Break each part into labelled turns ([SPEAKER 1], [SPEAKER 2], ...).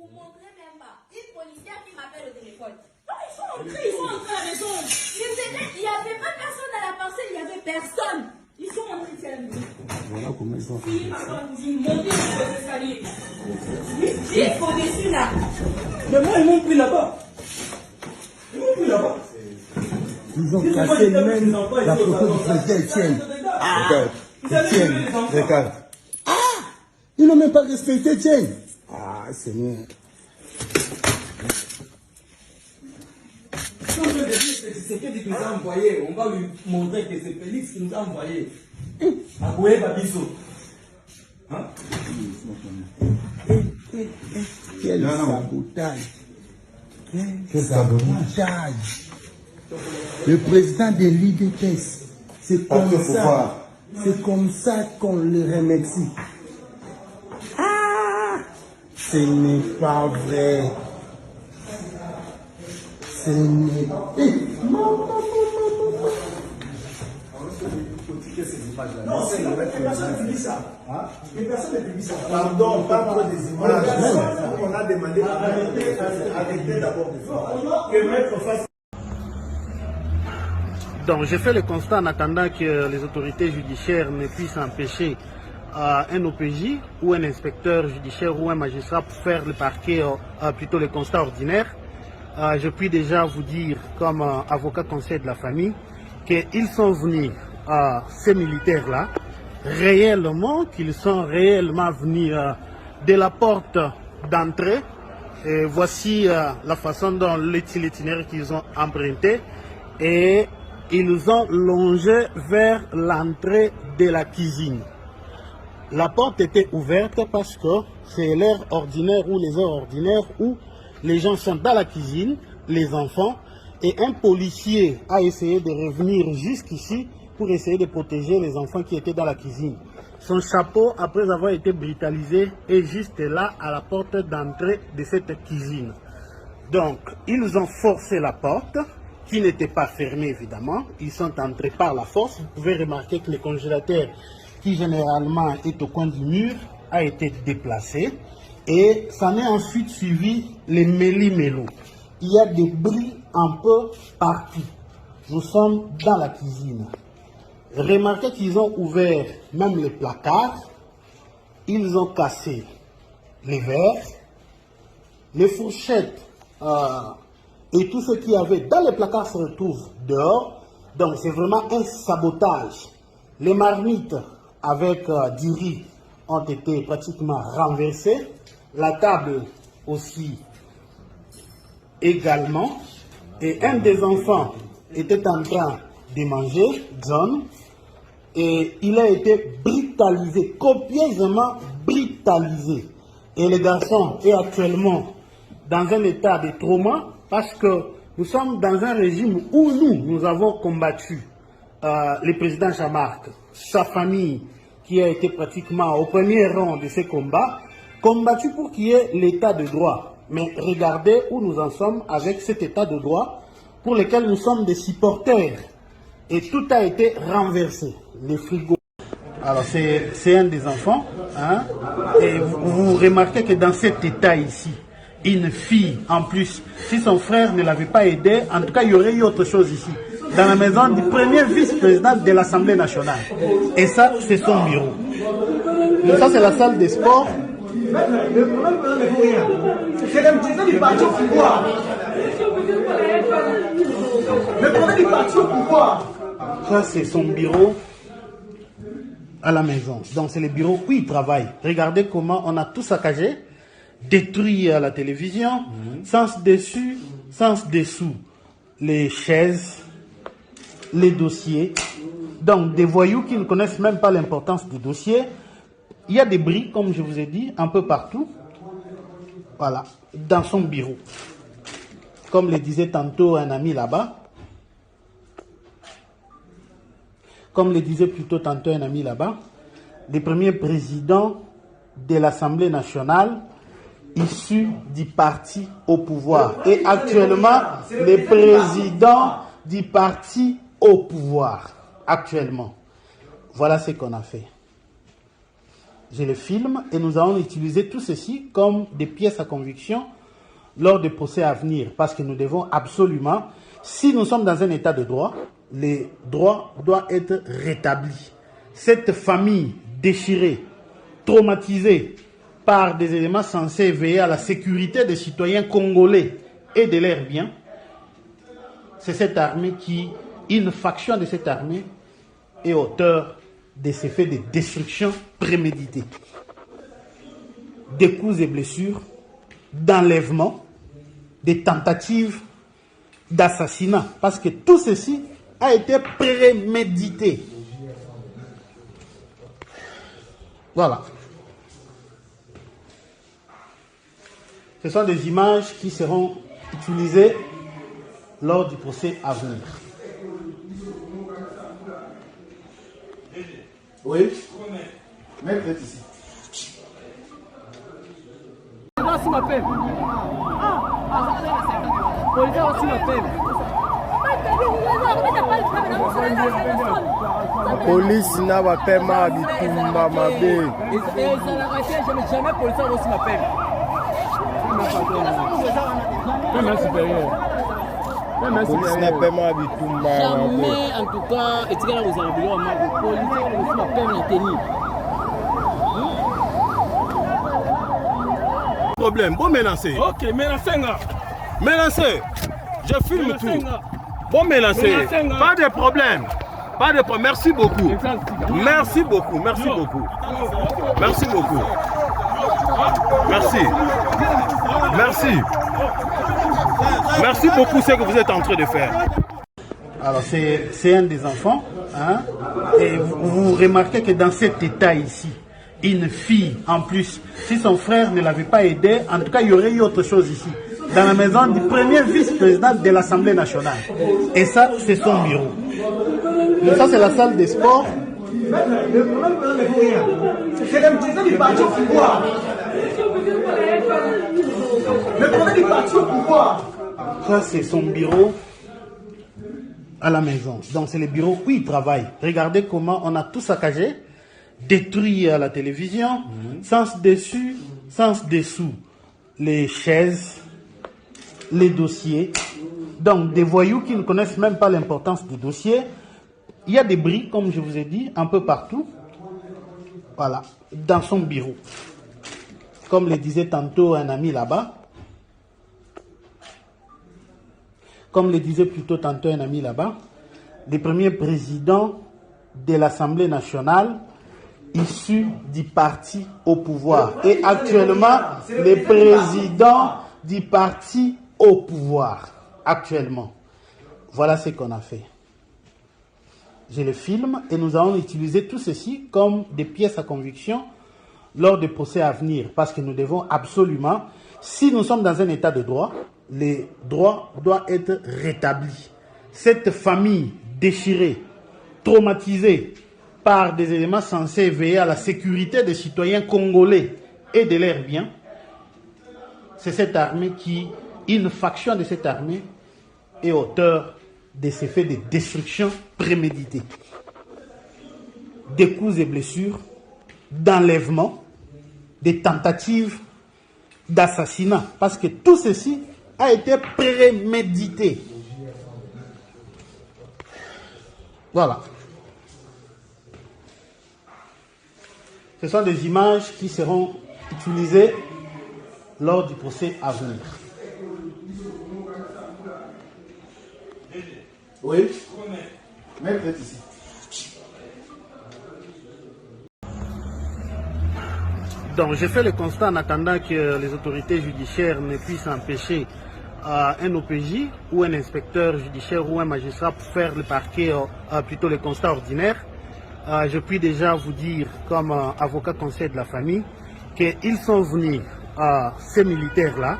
[SPEAKER 1] Vous ne montrez même pas. Une policière qui m'appelle au téléphone. Non, ils sont entrés à la maison. Il n'y avait pas personne à la parcelle, il n'y avait personne. Ils sont entrés ici à la maison.
[SPEAKER 2] Voilà comment ils sont.
[SPEAKER 1] Oui, maman nous dit, montez sur les escaliers. Vite au-dessus là.
[SPEAKER 3] Mais moi, ils m'ont pris là-bas. Ils m'ont pris là-bas.
[SPEAKER 2] Ils ont cassé même la photo du président Etienne. Regarde, Etienne, regarde. Ah, ils n'ont même pas respecté Etienne. Ah, Seigneur.
[SPEAKER 3] C'est que qui nous a envoyé. On va lui montrer que c'est Félix qui nous a envoyé. Aboué Babiso. Hein?
[SPEAKER 2] Quel sabotage. Quel sabotage. Le président de l'IDPS, c'est comme ça qu'on le remercie. Ah, ce n'est pas vrai. Ce n'est pas...
[SPEAKER 3] Non, c'est la personne qui dit ça. Les personnes ne publient ça.
[SPEAKER 4] Pardon, pas trop des images. On a demandé arrêtez d'abord de faire. Que mettre face.
[SPEAKER 5] Donc j'ai fait le constat en attendant que les autorités judiciaires ne puissent empêcher un OPJ ou un inspecteur judiciaire ou un magistrat pour faire le parquet, plutôt le constat ordinaire. Je puis déjà vous dire comme avocat conseil de la famille qu'ils sont venus, ces militaires-là, réellement, qu'ils sont réellement venus de la porte d'entrée. Et voici la façon dont l'itinéraire qu'ils ont emprunté et ils ont longé vers l'entrée de la cuisine. La porte était ouverte parce que c'est l'heure ordinaire ou les heures ordinaires où les gens sont dans la cuisine, les enfants, et un policier a essayé de revenir jusqu'ici pour essayer de protéger les enfants qui étaient dans la cuisine. Son chapeau, après avoir été brutalisé, est juste là à la porte d'entrée de cette cuisine. Donc, ils ont forcé la porte, qui n'était pas fermée évidemment. Ils sont entrés par la force. Vous pouvez remarquer que le congélateur, qui généralement est au coin du mur, a été déplacé. Et s'en est ensuite suivi les méli-mélo. Il y a des bruits un peu partout. Nous sommes dans la cuisine. Remarquez qu'ils ont ouvert même les placards. Ils ont cassé les verres, les fourchettes et tout ce qu'il y avait dans les placards se retrouve dehors. Donc c'est vraiment un sabotage. Les marmites avec du riz ont été pratiquement renversées. La table aussi également. Et un des enfants était en train de manger, John, et il a été brutalisé, copieusement brutalisé. Et le garçon est actuellement dans un état de trauma parce que nous sommes dans un régime où nous avons combattu le président Jean-Marc, sa famille qui a été pratiquement au premier rang de ces combats, combattu pour qu'il y ait l'état de droit. Mais regardez où nous en sommes avec cet état de droit pour lequel nous sommes des supporters. Et tout a été renversé. Les frigos. Alors c'est un des enfants. Hein, et vous remarquez que dans cet état ici, une fille en plus, si son frère ne l'avait pas aidé, en tout cas il y aurait eu autre chose ici. Dans la maison du premier vice-président de l'Assemblée nationale. Et ça, c'est son bureau. Et ça, c'est la salle des sports.
[SPEAKER 4] C'est le président du parti au pouvoir. Le président du parti au pouvoir.
[SPEAKER 5] Ça, c'est son bureau à la maison. Donc, c'est le bureau où il travaille. Regardez comment on a tout saccagé, détruit la télévision, sens dessus, sens dessous. Les chaises, les dossiers. Donc, des voyous qui ne connaissent même pas l'importance des dossiers. Il y a des briques, comme je vous ai dit, un peu partout. Voilà, dans son bureau. Comme le disait tantôt un ami là-bas. Comme le disait plutôt tantôt un ami là-bas. Le premier président de l'Assemblée nationale issu du parti au pouvoir. Et actuellement, le président du parti au pouvoir. Actuellement. Voilà ce qu'on a fait. J'ai le film et nous allons utiliser tout ceci comme des pièces à conviction lors des procès à venir. Parce que nous devons absolument, si nous sommes dans un état de droit, les droits doivent être rétablis. Cette famille déchirée, traumatisée par des éléments censés veiller à la sécurité des citoyens congolais et de leurs biens, c'est cette armée qui, une faction de cette armée, est auteur de ces faits de destruction préméditée, des coups et blessures, d'enlèvement, des tentatives d'assassinat, parce que tout ceci a été prémédité. Voilà. Ce sont des images qui seront utilisées lors du procès à venir.
[SPEAKER 4] Oui. Même peut-être ici.
[SPEAKER 3] Aussi m'appelle. Polika aussi m'appelle.
[SPEAKER 2] Police n'a pas paiement bitumba mabe.
[SPEAKER 3] Et ça l'a raté, jamais Polika aussi m'appelle. Même supérieur.
[SPEAKER 2] Police n'a paiement bitumba mabe.
[SPEAKER 3] Jamais en tout cas, et tu vas vous en dire, ma Polika aussi m'appelle la tenue.
[SPEAKER 2] Problème, bon menacer.
[SPEAKER 6] Ok, menacez-nga.
[SPEAKER 2] Menacez. Je filme tout.
[SPEAKER 6] Menacez-nga.
[SPEAKER 2] Bon menacer.
[SPEAKER 6] Menacez-nga.
[SPEAKER 2] Pas de problème. Pas de problème. Merci beaucoup. Merci beaucoup. Merci beaucoup. Merci beaucoup. Merci. Merci. Merci beaucoup ce que vous êtes en train de faire.
[SPEAKER 5] Alors c'est un des enfants, hein, et vous remarquez que dans cet état ici, une fille en plus, si son frère ne l'avait pas aidé, en tout cas il y aurait eu autre chose ici, dans la maison du premier vice-président de l'Assemblée nationale. Et ça, c'est son bureau. Donc ça, c'est la salle des sports.
[SPEAKER 4] Le problème, c'est le président du parti au pouvoir. Le problème du parti au pouvoir.
[SPEAKER 5] Ça, c'est son bureau à la maison. Donc, c'est le bureau où il travaille. Regardez comment on a tout saccagé, détruit la télévision, sans dessus, sans dessous. Les chaises, les dossiers. Donc, des voyous qui ne connaissent même pas l'importance des dossiers. Il y a des bris, comme je vous ai dit, un peu partout. Voilà, dans son bureau. Comme le disait tantôt un ami là-bas. Comme le disait plutôt tantôt un ami là-bas, le premier président de l'Assemblée nationale issu du parti au pouvoir. Et actuellement, le président du parti au pouvoir. Actuellement. Voilà ce qu'on a fait. J'ai le film et nous allons utiliser tout ceci comme des pièces à conviction lors des procès à venir. Parce que nous devons absolument, si nous sommes dans un état de droit, les droits doivent être rétablis. Cette famille déchirée, traumatisée par des éléments censés veiller à la sécurité des citoyens congolais et de leurs biens, c'est cette armée qui, une faction de cette armée, est auteur de ces faits de destruction préméditée, des coups et blessures, d'enlèvement, des tentatives d'assassinat, parce que tout ceci a été prémédité. Voilà. Ce sont des images qui seront utilisées lors du procès à venir.
[SPEAKER 4] Oui. Même peut-être ici.
[SPEAKER 5] Donc j'ai fait le constat en attendant que les autorités judiciaires ne puissent empêcher un OPJ ou un inspecteur judiciaire ou un magistrat pour faire le parquet, plutôt le constat ordinaire. Je puis déjà vous dire comme avocat conseil de la famille qu'ils sont venus, ces militaires-là,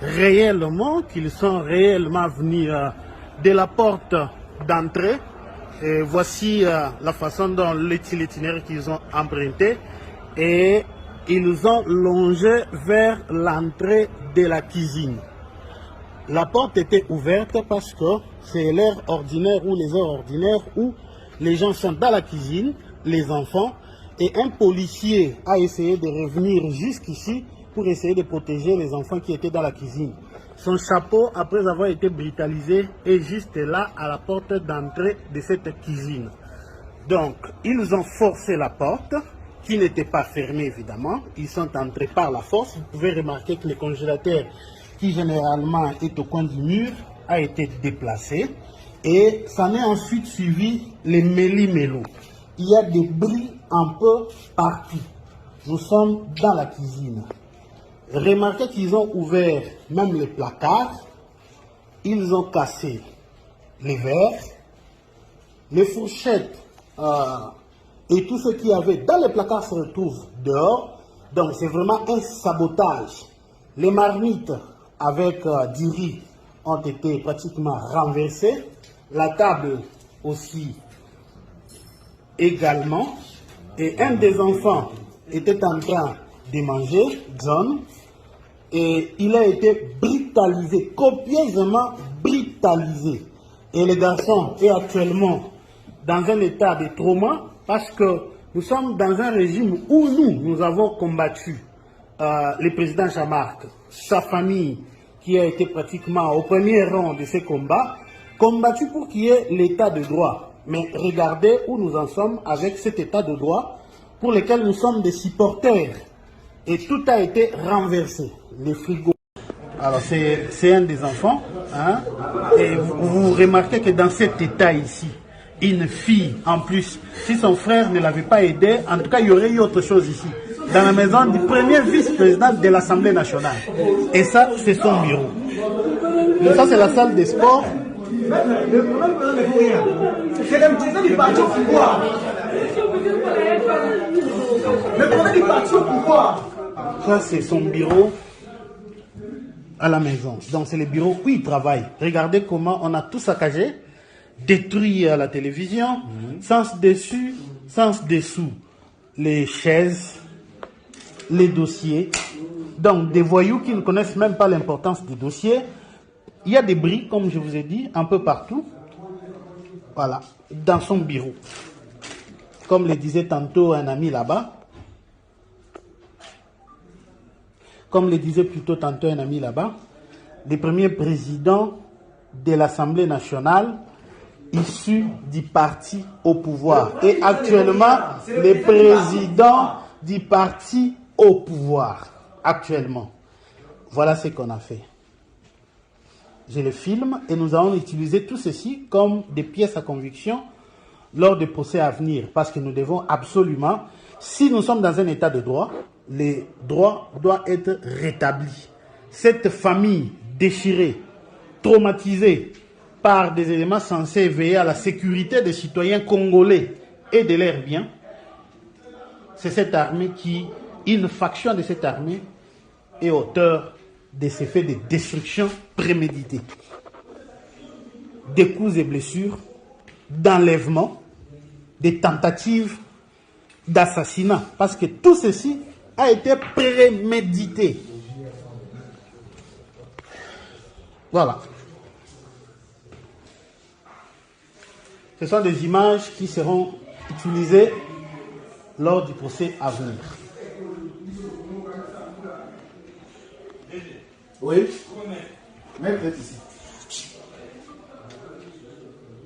[SPEAKER 5] réellement, qu'ils sont réellement venus de la porte d'entrée. Et voici la façon dont l'itinéraire qu'ils ont emprunté et ils ont longé vers l'entrée de la cuisine. La porte était ouverte parce que c'est l'heure ordinaire ou les heures ordinaires où les gens sont dans la cuisine, les enfants, Et un policier a essayé de revenir jusqu'ici pour essayer de protéger les enfants qui étaient dans la cuisine. Son chapeau, après avoir été brutalisé, est juste là à la porte d'entrée de cette cuisine. Donc, ils ont forcé la porte, qui n'était pas fermée évidemment. Ils sont entrés par la force. Vous pouvez remarquer que le congélateur, qui généralement est au coin du mur, a été déplacé. Et s'en est ensuite suivi les méli-mélo. Il y a des bruits un peu partout. Nous sommes dans la cuisine. Remarquez qu'ils ont ouvert même les placards. Ils ont cassé les verres, les fourchettes et tout ce qu'il y avait dans les placards se retrouve dehors. Donc c'est vraiment un sabotage. Les marmites avec du riz ont été pratiquement renversées. La table aussi également. Et un des enfants était en train de manger, John, et il a été brutalisé, copieusement brutalisé. Et le garçon est actuellement dans un état de trauma parce que nous sommes dans un régime où nous avons combattu le président Jean-Marc, sa famille qui a été pratiquement au premier rang de ces combats, combattu pour qu'il y ait l'état de droit. Mais regardez où nous en sommes avec cet état de droit pour lequel nous sommes des supporters. Et tout a été renversé. Les frigos. Alors c'est un des enfants. Hein, et vous remarquez que dans cet état ici, une fille en plus, si son frère ne l'avait pas aidé, en tout cas il y aurait eu autre chose ici. Dans la maison du premier vice-président de l'Assemblée nationale. Et ça, c'est son bureau. Et ça, c'est la salle des sports.
[SPEAKER 4] Le problème, c'est le président du parti au pouvoir. Le président du parti au pouvoir.
[SPEAKER 5] Ça, c'est son bureau à la maison. Donc, c'est le bureau où il travaille. Regardez comment on a tout saccagé, détruit la télévision, sens dessus, sens dessous. Les chaises, les dossiers. Donc, des voyous qui ne connaissent même pas l'importance des dossiers. Il y a des briques, comme je vous ai dit, un peu partout. Voilà, dans son bureau. Comme le disait tantôt un ami là-bas. Comme le disait plutôt tantôt un ami là-bas. Le premier président de l'Assemblée nationale issu du parti au pouvoir. Et actuellement, le président du parti au pouvoir. Actuellement. Voilà ce qu'on a fait. Je le filme et nous allons utiliser tout ceci comme des pièces à conviction lors des procès à venir. Parce que nous devons absolument, si nous sommes dans un état de droit, les droits doivent être rétablis. Cette famille déchirée, traumatisée par des éléments censés veiller à la sécurité des citoyens congolais et de leurs biens, c'est cette armée qui, une faction de cette armée, est auteur de ces faits de destruction préméditée, des coups et blessures, d'enlèvement, des tentatives d'assassinat, parce que tout ceci a été prémédité. Voilà. Ce sont des images qui seront utilisées lors du procès à venir.
[SPEAKER 4] Oui. Même ici.